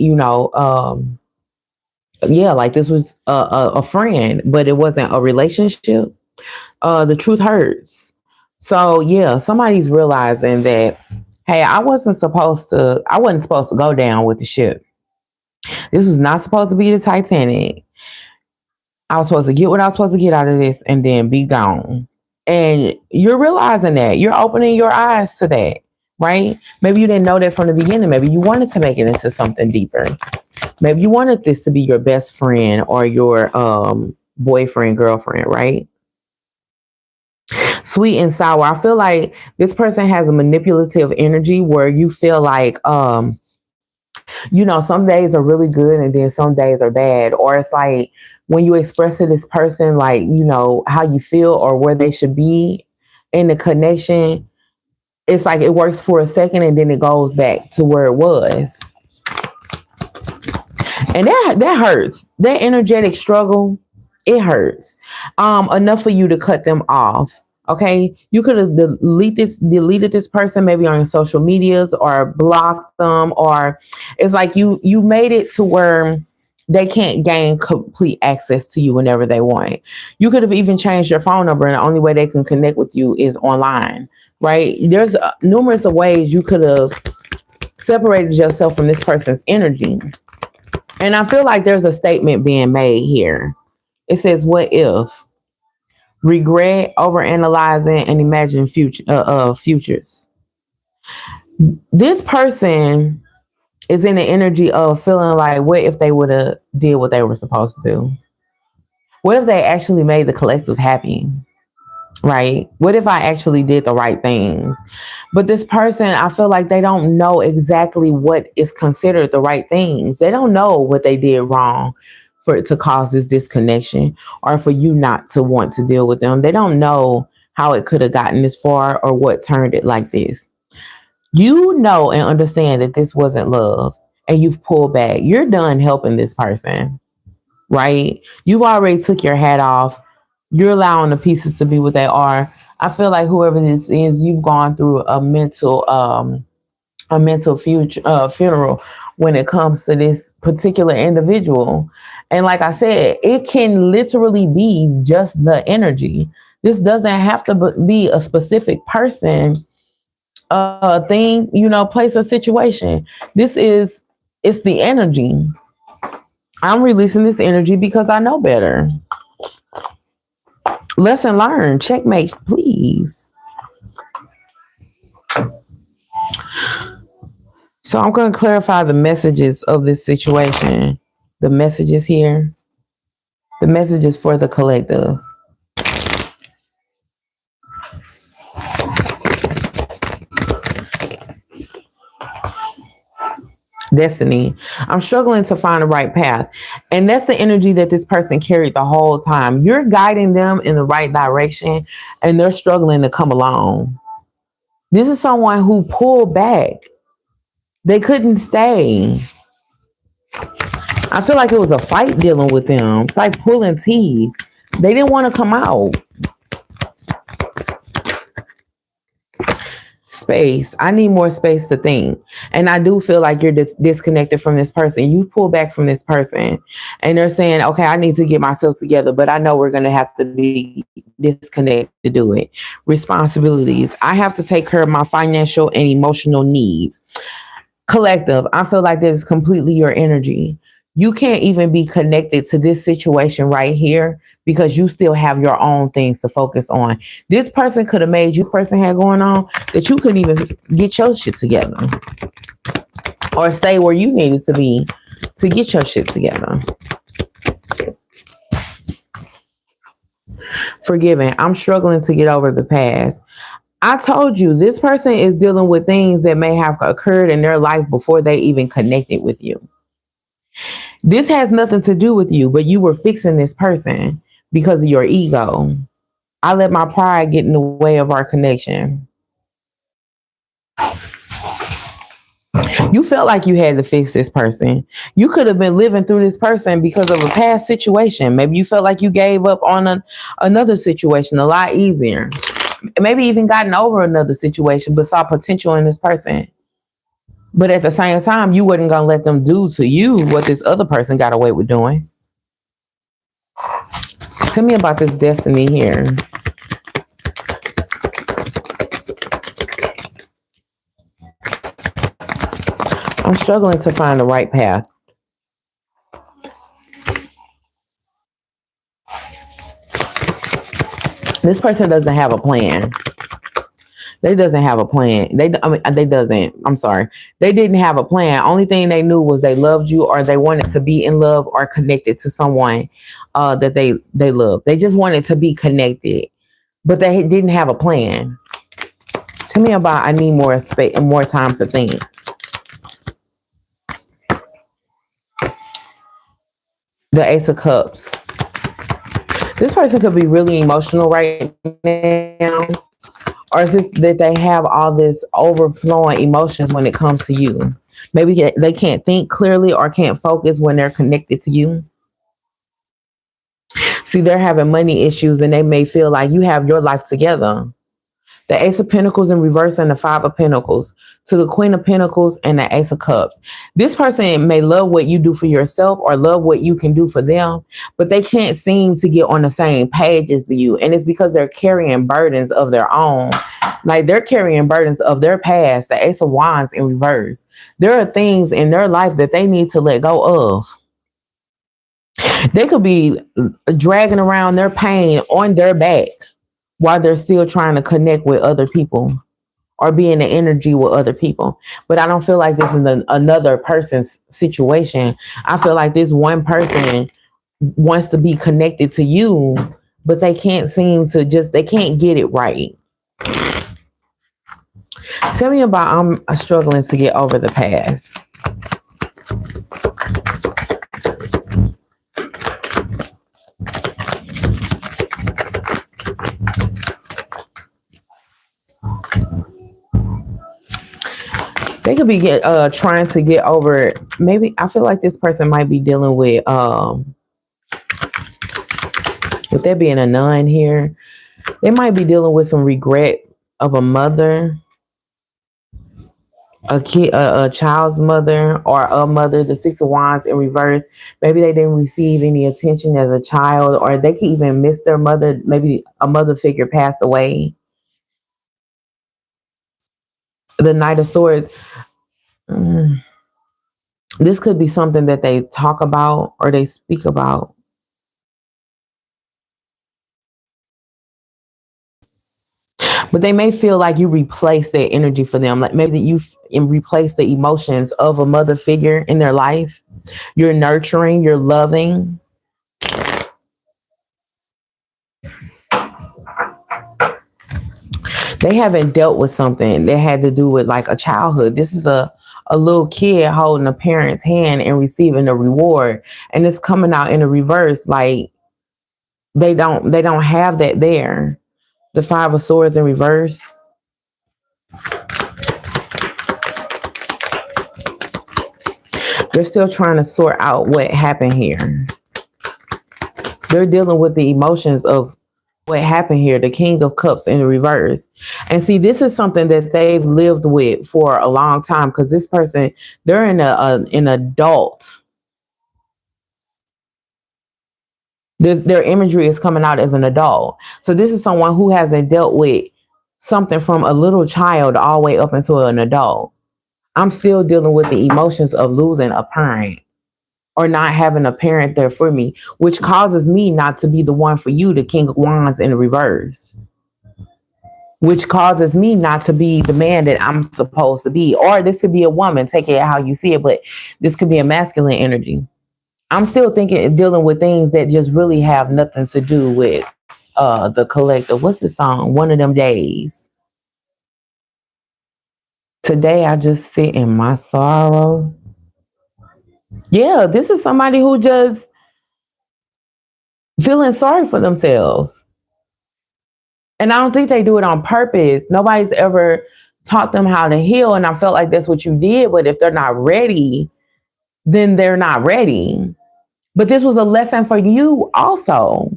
like this was a friend, but it wasn't a relationship. The truth hurts. So yeah, somebody's realizing that, hey, I wasn't supposed to go down with the ship. This was not supposed to be the Titanic. I was supposed to get what I was supposed to get out of this and then be gone. And you're realizing that. You're opening your eyes to that, right? Maybe you didn't know that from the beginning. Maybe you wanted to make it into something deeper. Maybe you wanted this to be your best friend or your boyfriend, girlfriend, right? Sweet and sour. I feel like this person has a manipulative energy where you feel like, some days are really good and then some days are bad. Or it's like when you express to this person, like, how you feel or where they should be in the connection, it's like it works for a second and then it goes back to where it was. And that hurts. That energetic struggle, it hurts. Enough for you to cut them off. Okay, you could have deleted this person maybe on your social medias or blocked them, or it's like you made it to where they can't gain complete access to you whenever they want. You could have even changed your phone number, and the only way they can connect with you is online, right? There's numerous of ways you could have separated yourself from this person's energy. And I feel like there's a statement being made here. It says, what if? Regret, overanalyzing, and imagine futures. This person is in the energy of feeling like, what if they would have did what they were supposed to do? What if they actually made the collective happy? Right? What if I actually did the right things? But this person, I feel like they don't know exactly what is considered the right things. They don't know what they did wrong for it to cause this disconnection, or for you not to want to deal with them. They don't know how it could have gotten this far or what turned it like this. You know and understand that this wasn't love, and you've pulled back. You're done helping this person, right? You've already took your hat off. You're allowing the pieces to be what they are. I feel like whoever this is, you've gone through a mental funeral when it comes to this particular individual. And like I said, it can literally be just the energy. This doesn't have to be a specific person, thing, place or situation. It's the energy. I'm releasing this energy because I know better. Lesson learned. Checkmate, please. So I'm going to clarify the messages of this situation. The messages here. The messages for the collective. Destiny. I'm struggling to find the right path. And that's the energy that this person carried the whole time. You're guiding them in the right direction and they're struggling to come along. This is someone who pulled back. They couldn't stay. I feel like it was a fight dealing with them. It's like pulling teeth. They didn't want to come out. Space. I need more space to think. And I do feel like you're disconnected from this person. You pull back from this person and they're saying, okay, I need to get myself together, but I know we're going to have to be disconnected to do it. Responsibilities. I have to take care of my financial and emotional needs. Collective. I feel like this is completely your energy. You can't even be connected to this situation right here because you still have your own things to focus on. This person could have made you, this person had going on, that you couldn't even get your shit together or stay where you needed to be to get your shit together. Forgiving. I'm struggling to get over the past. I told you, this person is dealing with things that may have occurred in their life before they even connected with you. This has nothing to do with you, but you were fixing this person because of your ego. I let my pride get in the way of our connection. You felt like you had to fix this person. You could have been living through this person because of a past situation. Maybe you felt like you gave up on another situation a lot easier. Maybe even gotten over another situation, but saw potential in this person. But at the same time, you wasn't going to let them do to you what this other person got away with doing. Tell me about this destiny here. I'm struggling to find the right path. This person doesn't have a plan. They doesn't have a plan. They doesn't. I'm sorry. They didn't have a plan. Only thing they knew was they loved you, or they wanted to be in love or connected to someone that they love. They just wanted to be connected, but they didn't have a plan. Tell me about. I need more space and more time to think. The Ace of Cups. This person could be really emotional right now. Or is it that they have all this overflowing emotions when it comes to you? Maybe they can't think clearly or can't focus when they're connected to you. See, they're having money issues and they may feel like you have your life together. The Ace of Pentacles in reverse and the Five of Pentacles to the Queen of Pentacles and the Ace of Cups. This person may love what you do for yourself or love what you can do for them, but they can't seem to get on the same page as you. And it's because they're carrying burdens of their own. Like they're carrying burdens of their past, the Ace of Wands in reverse. There are things in their life that they need to let go of. They could be dragging around their pain on their back while they're still trying to connect with other people or be in the energy with other people. But I don't feel like this is another person's situation. I feel like this one person wants to be connected to you, but they can't seem to they can't get it right. Tell me about I'm struggling to get over the past. They could be trying to get over. Maybe I feel like this person might be dealing with there being a nun here. They might be dealing with some regret of a mother, a kid, a child's mother, or a mother. The Six of Wands in reverse. Maybe they didn't receive any attention as a child, or they could even miss their mother. Maybe a mother figure passed away. The Knight of Swords. This could be something that they talk about or they speak about. But they may feel like you replace that energy for them. Like maybe you replace the emotions of a mother figure in their life. You're nurturing, you're loving. They haven't dealt with something that had to do with like a childhood. This is a little kid holding a parent's hand and receiving a reward. And it's coming out in the reverse. Like they don't have that there. The Five of Swords in reverse. They're still trying to sort out what happened here. They're dealing with the emotions of what happened here, the King of Cups in reverse. And see, this is something that they've lived with for a long time because this person, they're in an adult. Their imagery is coming out as an adult. So this is someone who hasn't dealt with something from a little child all the way up into an adult. I'm still dealing with the emotions of losing a parent or not having a parent there for me, which causes me not to be the one for you, the King of Wands in reverse, which causes me not to be the man that I'm supposed to be. Or this could be a woman, take it how you see it, but this could be a masculine energy. I'm still dealing with things that just really have nothing to do with the collective. What's the song? One of them days. Today I just sit in my sorrow. Yeah, this is somebody who just feeling sorry for themselves. And I don't think they do it on purpose. Nobody's ever taught them how to heal. And I felt like that's what you did. But if they're not ready, then they're not ready. But this was a lesson for you also.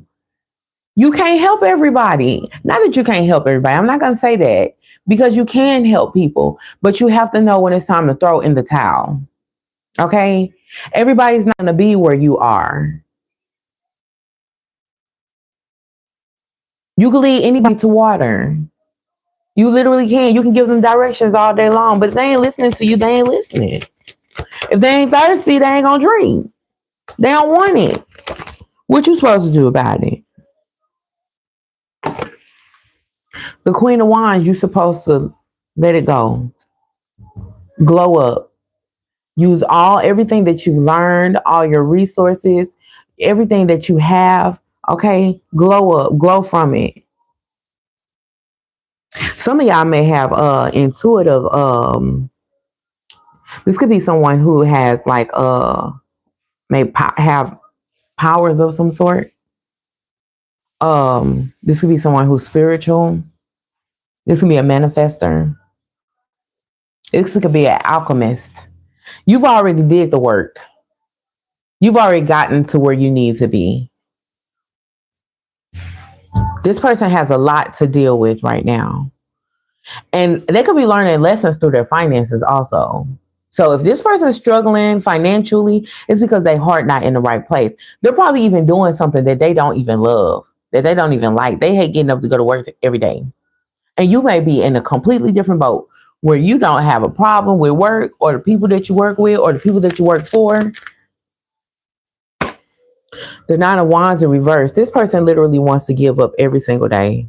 You can't help everybody. Not that you can't help everybody. I'm not going to say that, because you can help people. But you have to know when it's time to throw in the towel. Okay? Everybody's not going to be where you are. You can lead anybody to water. You literally can. You can give them directions all day long, but if they ain't listening to you, they ain't listening. If they ain't thirsty, they ain't gonna drink. They don't want it. What you supposed to do about it? The Queen of Wands, you supposed to let it go. Glow up. Use everything that you've learned, all your resources, everything that you have. Okay, glow up, glow from it. Some of y'all may have intuitive. This could be someone who has like may have powers of some sort. This could be someone who's spiritual. This could be a manifester. This could be an alchemist. You've already did the work. You've already gotten to where you need to be. This person has a lot to deal with right now. And they could be learning lessons through their finances also. So if this person is struggling financially, it's because their heart not in the right place. They're probably even doing something that they don't even love, that they don't even like. They hate getting up to go to work every day. And you may be in a completely different boat where you don't have a problem with work or the people that you work with or the people that you work for. The Nine of Wands in reverse. This person literally wants to give up every single day.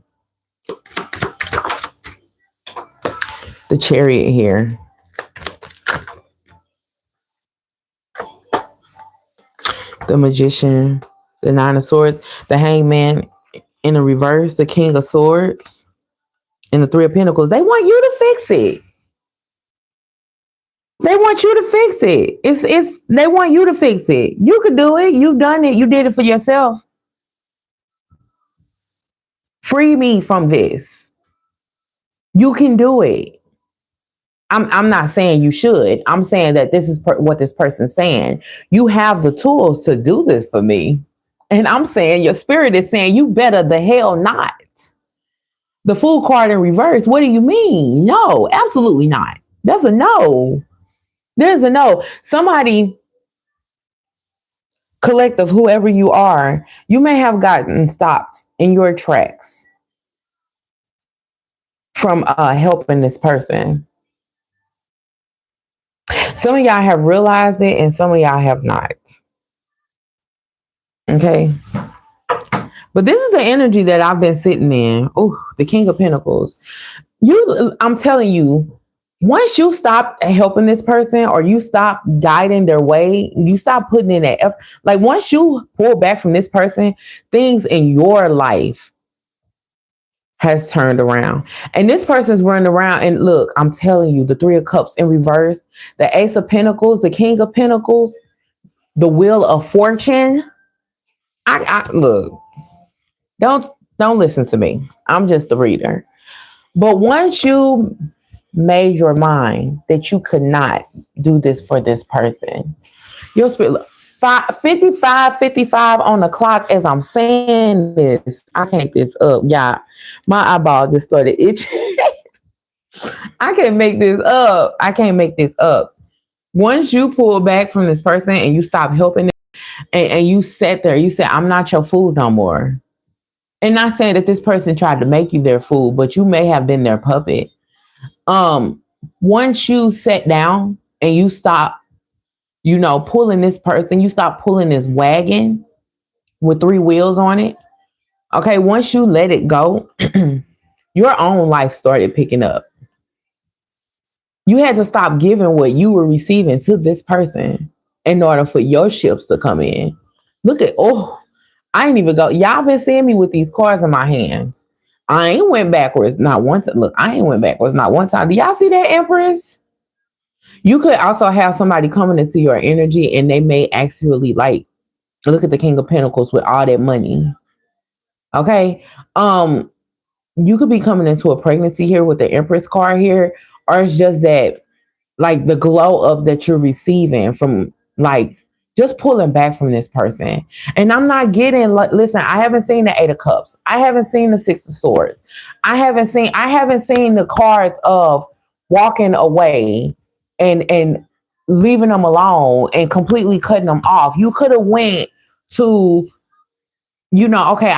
The Chariot here. The Magician. The Nine of Swords. The Hangman in the reverse. The King of Swords. And the Three of Pentacles. They want you to fix it. They want you to fix it. They want you to fix it. You could do it. You've done it. You did it for yourself. Free me from this. You can do it. I'm not saying you should. I'm saying that this is what this person's saying. You have the tools to do this for me. And I'm saying your spirit is saying you better the hell not. The Fool card in reverse. What do you mean? No, absolutely not. That's a no. There's a no. Somebody, collective, whoever you are, you may have gotten stopped in your tracks from helping this person. Some of y'all have realized it and some of y'all have not. Okay. But this is the energy that I've been sitting in. Oh, the King of Pentacles. I'm telling you, once you stop helping this person or you stop guiding their way, you stop putting in that effort. Like once you pull back from this person, things in your life has turned around. And this person's running around and look, I'm telling you, the Three of Cups in reverse, the Ace of Pentacles, the King of Pentacles, the Wheel of Fortune. I look, don't listen to me. I'm just the reader. But once you made your mind that you could not do this for this person, your spirit, 55 on the clock as I'm saying this. I can't this up. Yeah. My eyeball just started itching. I can't make this up. I can't make this up. Once you pull back from this person and you stop helping them and you sat there, you said, I'm not your food no more. And not saying that this person tried to make you their food, but you may have been their puppet. Once you sat down and you stop, pulling this person, you stop pulling this wagon with 3 wheels on it. Okay, once you let it go, your own life started picking up. You had to stop giving what you were receiving to this person in order for your ships to come in. Look at, I ain't even go. Y'all been seeing me with these cards in my hands. I ain't went backwards not once. Look, I ain't went backwards not one time. Do y'all see that, Empress? You could also have somebody coming into your energy and they may actually look at the King of Pentacles with all that money. Okay. You could be coming into a pregnancy here with the Empress card here, or it's just that the glow up that you're receiving from just pulling back from this person. And I'm not getting, listen, I haven't seen the 8 of Cups. I haven't seen the 6 of Swords. I haven't seen the cards of walking away and leaving them alone and completely cutting them off. You could have went to, okay,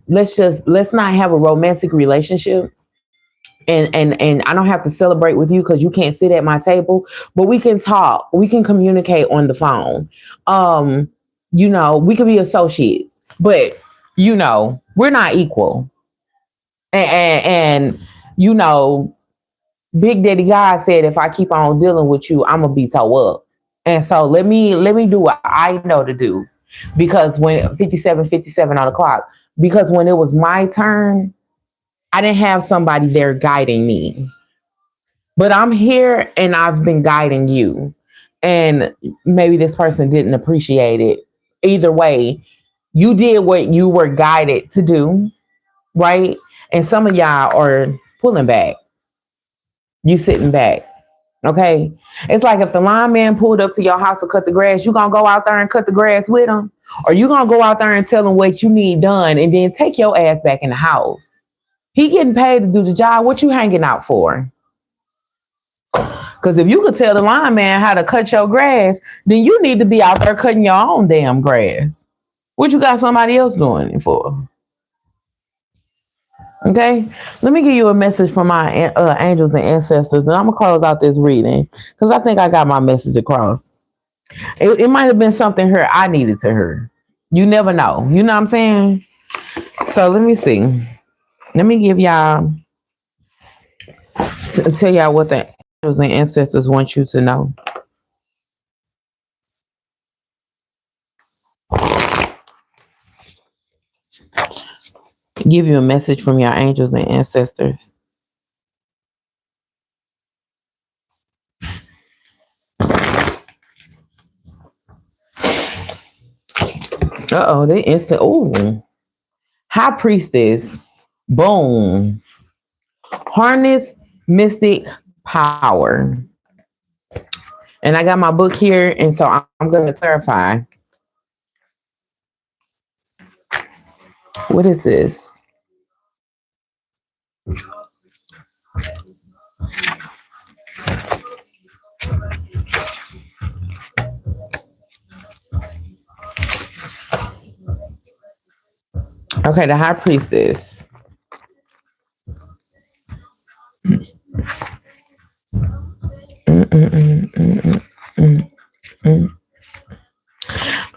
let's not have a romantic relationship. And I don't have to celebrate with you because you can't sit at my table, but we can talk. We can communicate on the phone. We could be associates, but we're not equal. And Big Daddy God said, if I keep on dealing with you, I'm gonna be so up. And so let me do what I know to do, because when 57 on the clock, because when it was my turn, I didn't have somebody there guiding me, but I'm here and I've been guiding you. And maybe this person didn't appreciate it. Either way, you did what you were guided to do, right? And some of y'all are pulling back. You sitting back. Okay. It's like if the lineman pulled up to your house to cut the grass, you gonna go out there and cut the grass with him? Or you gonna go out there and tell him what you need done and then take your ass back in the house? He getting paid to do the job. What you hanging out for? Because if you could tell the lineman how to cut your grass, then you need to be out there cutting your own damn grass. What you got somebody else doing it for? Okay, let me give you a message from my angels and ancestors, and I'm gonna close out this reading because I think I got my message across. It might have been something here I needed to hear. You never know. You know what I'm saying? So let me see. Let me give y'all, tell y'all what the angels and ancestors want you to know. Give you a message from your angels and ancestors. Uh-oh, they instant. Oh, High Priestess. Boom. Harness mystic power. And I got my book here, and so I'm going to clarify. What is this? Okay, the High Priestess.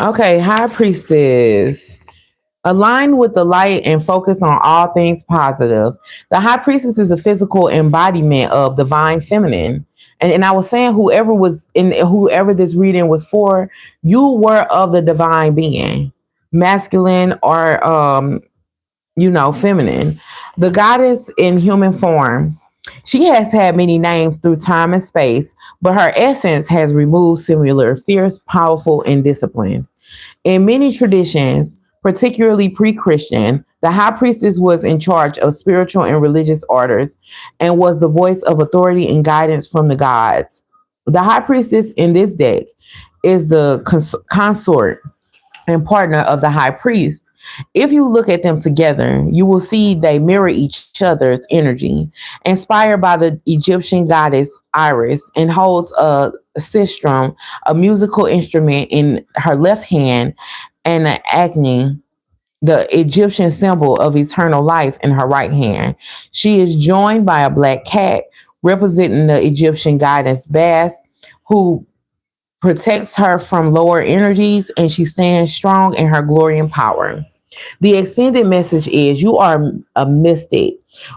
Okay, High Priestess. Align with the light and focus on all things positive. The High Priestess is a physical embodiment of divine feminine. And I was saying whoever this reading was for, you were of the divine being, masculine or feminine. The goddess in human form. She has had many names through time and space, but her essence has removed similar, fierce, powerful, and disciplined. In many traditions, particularly pre-Christian, the High Priestess was in charge of spiritual and religious orders and was the voice of authority and guidance from the gods. The High Priestess in this deck is the consort and partner of the high priest. If you look at them together, you will see they mirror each other's energy. Inspired by the Egyptian goddess Iris, and holds a sistrum, a musical instrument, in her left hand, and an agni, the Egyptian symbol of eternal life, in her right hand. She is joined by a black cat representing the Egyptian goddess Bast, who protects her from lower energies, and she stands strong in her glory and power. The extended message is you are a mystic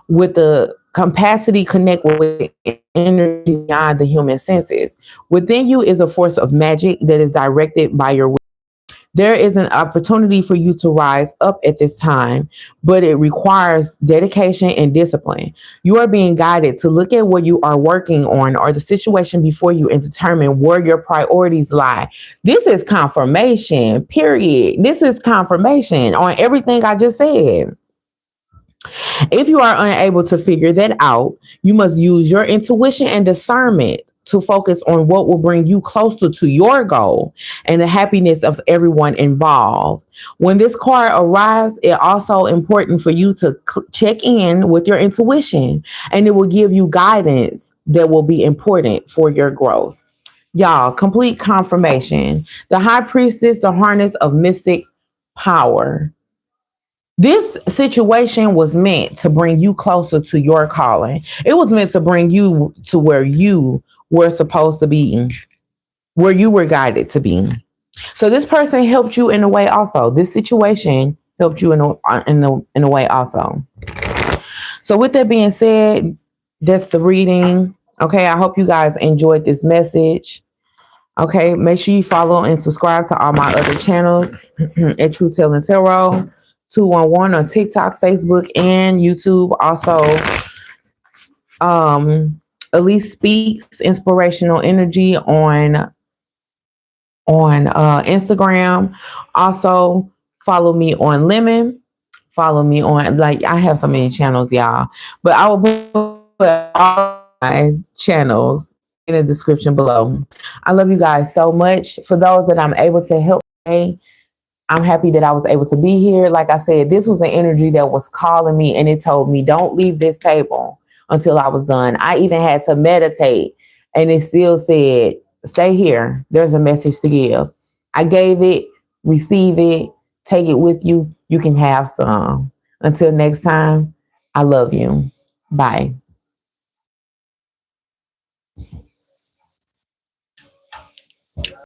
with the capacity to connect with energy beyond the human senses. Within you is a force of magic that is directed by your. There is an opportunity for you to rise up at this time, but it requires dedication and discipline. You are being guided to look at what you are working on or the situation before you and determine where your priorities lie. This is confirmation, period. This is confirmation on everything I just said. If you are unable to figure that out, you must use your intuition and discernment to focus on what will bring you closer to your goal and the happiness of everyone involved. When this card arrives, it's also important for you to check in with your intuition, and it will give you guidance that will be important for your growth. Y'all, complete confirmation. The high priestess, the harness of mystic power. This situation was meant to bring you closer to your calling. It was meant to bring you to where you were supposed to be, where you were guided to be. So this person helped you in a way also. This situation helped you in a way also. So with that being said, that's the reading. Okay, I hope you guys enjoyed this message. Okay, make sure you follow and subscribe to all my other channels at True Telling Tarot 211 on TikTok, Facebook, and YouTube. Also, Elise Speaks Inspirational Energy on Instagram. Also, follow me on Lemon. Follow me on, like, I have so many channels, y'all, but I will put all my channels in the description below. I love you guys so much. For those that I'm able to help today, I'm happy that I was able to be here. Like I said, this was an energy that was calling me, and it told me, don't leave this table until I was done. I even had to meditate, and it still said, stay here. There's a message to give. I gave it, receive it, take it with you. You can have some. Until next time, I love you. Bye.